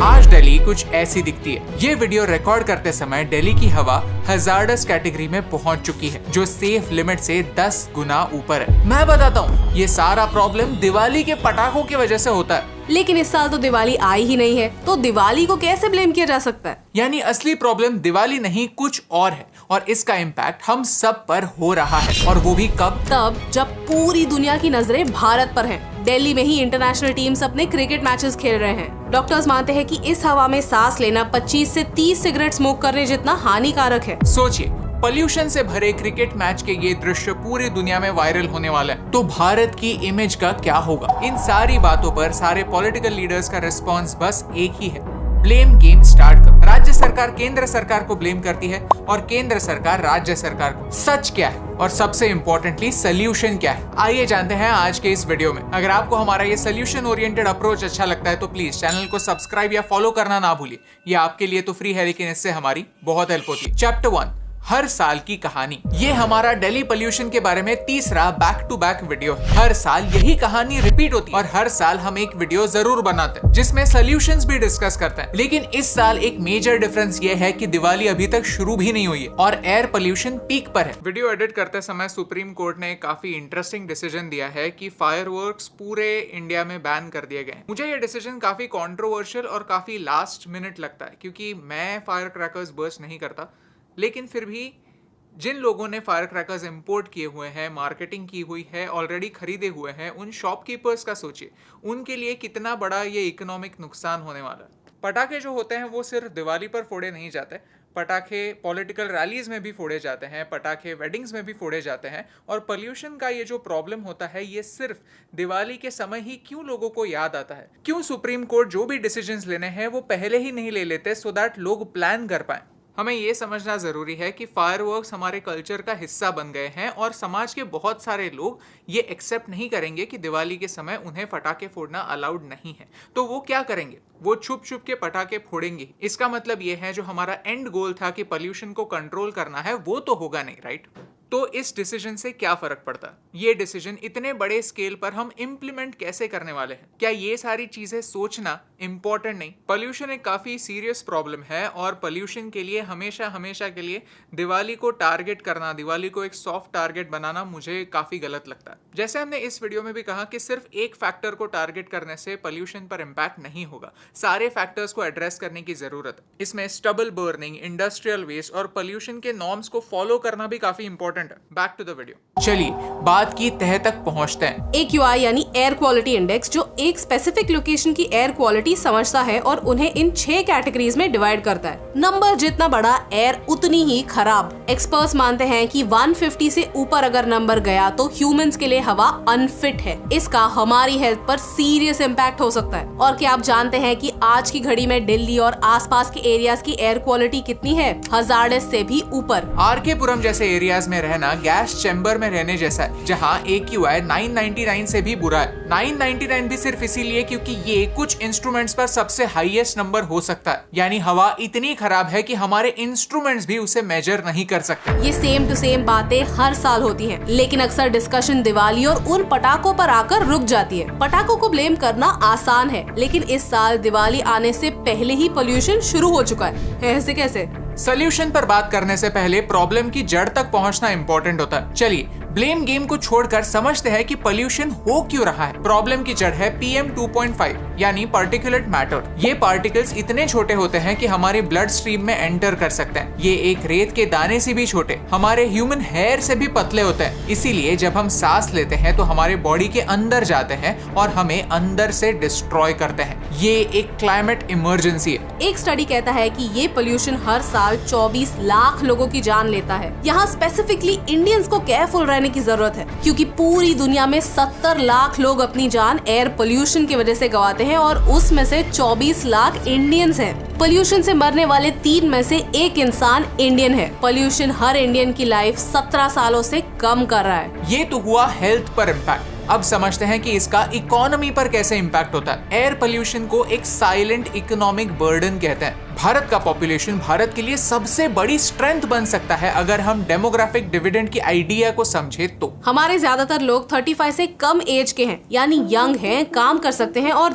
आज दिल्ली कुछ ऐसी दिखती है। ये वीडियो रिकॉर्ड करते समय दिल्ली की हवा हजार्डस कैटेगरी में पहुंच चुकी है, जो सेफ लिमिट से 10 गुना ऊपर है। मैं बताता हूँ, ये सारा प्रॉब्लम दिवाली के पटाखों की वजह से होता है। लेकिन इस साल तो दिवाली आई ही नहीं है, तो दिवाली को कैसे ब्लेम किया जा सकता है? यानी असली प्रॉब्लम दिवाली नहीं कुछ और है, और इसका इम्पैक्ट हम सब पर हो रहा है। और वो भी कब? तब जब पूरी दुनिया की नजरें भारत पर हैं। दिल्ली में ही इंटरनेशनल टीम्स अपने क्रिकेट मैचेस खेल रहे हैं। डॉक्टर्स मानते हैं कि इस हवा में सांस लेना 25 से 30 सिगरेट स्मोक करने जितना हानिकारक है। सोचिए, पोल्यूशन से भरे क्रिकेट मैच के ये दृश्य पूरी दुनिया में वायरल होने वाला है, तो भारत की इमेज का क्या होगा? इन सारी बातों पर सारे पॉलिटिकल लीडर्स का रिस्पॉन्स बस एक ही है, ब्लेम गेम स्टार्ट करो। राज्य सरकार केंद्र सरकार को ब्लेम करती है और केंद्र सरकार राज्य सरकार को। सच क्या है और सबसे इम्पोर्टेंटली सोल्यूशन क्या है? आइए जानते हैं आज के इस वीडियो में। अगर आपको हमारा ये सोल्यूशन ओरिएंटेड अप्रोच अच्छा लगता है तो प्लीज चैनल को सब्सक्राइब या फॉलो करना ना भूलिए। ये आपके लिए तो फ्री है, लेकिन इससे हमारी बहुत हेल्प होती है। चैप्टर 1, हर साल की कहानी। ये हमारा दिल्ली पोल्यूशन के बारे में तीसरा बैक टू बैक वीडियो है। हर साल यही कहानी रिपीट होती है और हर साल हम एक वीडियो जरूर बनाते हैं जिसमें सॉल्यूशंस भी डिस्कस करते हैं। लेकिन इस साल एक मेजर डिफरेंस ये है कि दिवाली अभी तक शुरू भी नहीं हुई है और एयर पोल्यूशन पीक पर है। वीडियो एडिट करते समय सुप्रीम कोर्ट ने काफी इंटरेस्टिंग डिसीजन दिया है कि फायरवर्क्स पूरे इंडिया में बैन कर दिए गए। मुझे ये डिसीजन काफी कॉन्ट्रोवर्शियल और काफी लास्ट मिनट लगता है, क्योंकि मैं फायर क्रैकर्स बर्स्ट नहीं करता, लेकिन फिर भी जिन लोगों ने फायर क्रैकर्स इंपोर्ट किए हुए हैं, मार्केटिंग की हुई है, ऑलरेडी खरीदे हुए हैं, उन शॉपकीपर्स का सोचिए, उनके लिए कितना बड़ा ये इकोनॉमिक नुकसान होने वाला है। पटाखे जो होते हैं वो सिर्फ दिवाली पर फोड़े नहीं जाते, पटाखे पॉलिटिकल रैलीज में भी फोड़े जाते हैं, पटाखे वेडिंग्स में भी फोड़े जाते हैं। और पोल्यूशन का ये जो प्रॉब्लम होता है, ये सिर्फ दिवाली के समय ही क्यों लोगों को याद आता है? क्यों सुप्रीम कोर्ट जो भी डिसीजंस लेने हैं वो पहले ही नहीं ले लेते सो दैट लोग प्लान कर पाए? हमें ये समझना ज़रूरी है कि फायरवर्क्स हमारे कल्चर का हिस्सा बन गए हैं और समाज के बहुत सारे लोग ये एक्सेप्ट नहीं करेंगे कि दिवाली के समय उन्हें पटाखे फोड़ना अलाउड नहीं है। तो वो क्या करेंगे? वो छुप छुप के पटाखे फोड़ेंगे। इसका मतलब ये है जो हमारा एंड गोल था कि पोल्यूशन को कंट्रोल करना है, वो तो होगा नहीं, राइट? तो इस डिसीजन से क्या फर्क पड़ता है? ये डिसीजन इतने बड़े स्केल पर हम इंप्लीमेंट कैसे करने वाले हैं? क्या ये सारी चीजें सोचना इंपॉर्टेंट नहीं? पोल्यूशन एक काफी सीरियस प्रॉब्लम है और पोल्यूशन के लिए हमेशा के लिए दिवाली को टारगेट करना, दिवाली को एक सॉफ्ट टारगेट बनाना मुझे काफी गलत लगता है। जैसे हमने इस वीडियो में भी कहा कि सिर्फ एक फैक्टर को टारगेट करने से पोल्यूशन पर इम्पैक्ट नहीं होगा, सारे फैक्टर्स को एड्रेस करने की जरूरत है। इसमें स्टबल बर्निंग, इंडस्ट्रियल वेस्ट और पोल्यूशन के नॉर्म्स को फॉलो करना भी काफी important. Back to the video. चलिए बात की तह तक पहुंचते हैं। AQI यानी एयर क्वालिटी इंडेक्स, जो एक स्पेसिफिक लोकेशन की एयर क्वालिटी समझता है और उन्हें इन 6 कैटेगरीज में डिवाइड करता है। नंबर जितना बड़ा, एयर उतनी ही खराब। एक्सपर्ट्स मानते हैं कि 150 से ऊपर अगर नंबर गया तो ह्यूमंस के लिए हवा अनफिट है। इसका हमारी हेल्थ पर सीरियस इम्पैक्ट हो सकता है। और क्या आप जानते हैं कि आज की घड़ी में दिल्ली और आसपास के एरियाज की एयर क्वालिटी कितनी है? हजार्डस से भी ऊपर। RK पुरम जैसे एरियाज में रहना गैस चैम्बर में रहने जैसा है, जहां AQI 999 से भी बुरा है। 999 भी सिर्फ इसीलिए क्योंकि ये कुछ इंस्ट्रूमेंट्स पर सबसे हाईएस्ट नंबर हो सकता है। यानी हवा इतनी खराब है कि हमारे इंस्ट्रूमेंट्स भी उसे मेजर नहीं कर सकते। ये सेम टू सेम बातें हर साल होती हैं, लेकिन अक्सर डिस्कशन दिवाली और उन पटाखों पर आकर रुक जाती है। पटाखों को ब्लेम करना आसान है, लेकिन इस साल दिवाली आने से पहले ही पोल्यूशन शुरू हो चुका है। ऐसे कैसे? सोल्यूशन पर बात करने से पहले प्रॉब्लम की जड़ तक पहुंचना इंपॉर्टेंट होता है। चलिए ब्लेम गेम को छोड़कर समझते हैं कि पोल्यूशन हो क्यों रहा है। प्रॉब्लम की जड़ है PM 2.5 यानी पार्टिकुलेट मैटर। ये पार्टिकल्स इतने छोटे होते हैं कि हमारे ब्लड स्ट्रीम में एंटर कर सकते हैं। ये एक रेत के दाने से भी छोटे, हमारे ह्यूमन हेयर से भी पतले होते हैं। इसीलिए जब हम सांस लेते हैं तो हमारे बॉडी के अंदर जाते हैं और हमें अंदर से डिस्ट्रॉय करते हैं। ये एक क्लाइमेट इमरजेंसी है। एक स्टडी कहता है कि ये पोल्यूशन हर साल 24 लाख लोगों की जान लेता है। यहाँ स्पेसिफिकली इंडियंस को केयरफुल रहने की जरूरत है, क्योंकि पूरी दुनिया में 70 लाख लोग अपनी जान एयर पोल्यूशन की वजह से गंवाते हैं और उसमें से 24 लाख इंडियंस हैं। पोल्यूशन से मरने वाले 3 में से 1 इंसान इंडियन है। पोल्यूशन हर इंडियन की लाइफ 17 सालों से कम कर रहा है। ये तो हुआ हेल्थ पर इम्पैक्ट। अब समझते हैं कि इसका इकोनॉमी पर कैसे इम्पैक्ट होता है। एयर पोल्यूशन को एक साइलेंट इकोनॉमिक बर्डन कहते हैं। भारत का पॉपुलेशन भारत के लिए सबसे बड़ी स्ट्रेंथ बन सकता है अगर हम डेमोग्राफिक डिविडेंड की आइडिया को समझे तो। हमारे ज्यादातर लोग 35 से कम एज के हैं, यानी यंग हैं, काम कर सकते हैं और